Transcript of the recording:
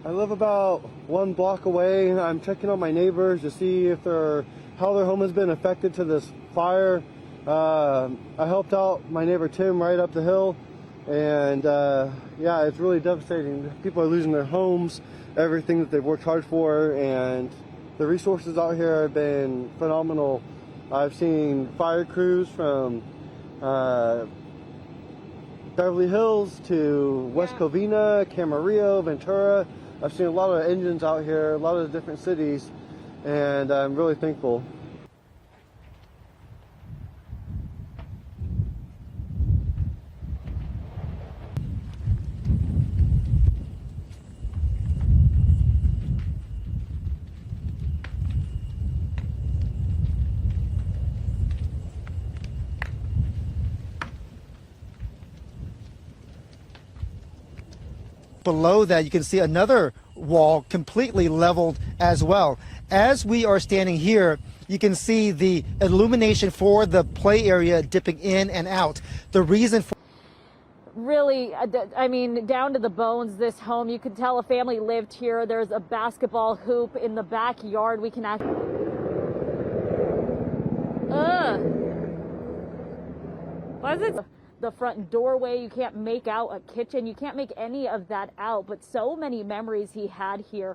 I live about 1 block away. I'm checking on my neighbors to see if how their home has been affected to this fire. I helped out my neighbor Tim right up the hill, and yeah, it's really devastating. People are losing their homes, everything that they've worked hard for, and the resources out here have been phenomenal. I've seen fire crews from Beverly Hills to West Covina, Camarillo, Ventura. I've seen a lot of engines out here, a lot of different cities, and I'm really thankful. Below that, you can see another wall completely leveled as well. As we are standing here, you can see the illumination for the play area dipping in and out. The reason for really, I mean, down to the bones, this home, you could tell a family lived here. There's a basketball hoop in the backyard. We can actually... Why is it? The front doorway, you can't make out a kitchen, you can't make any of that out, but so many memories he had here.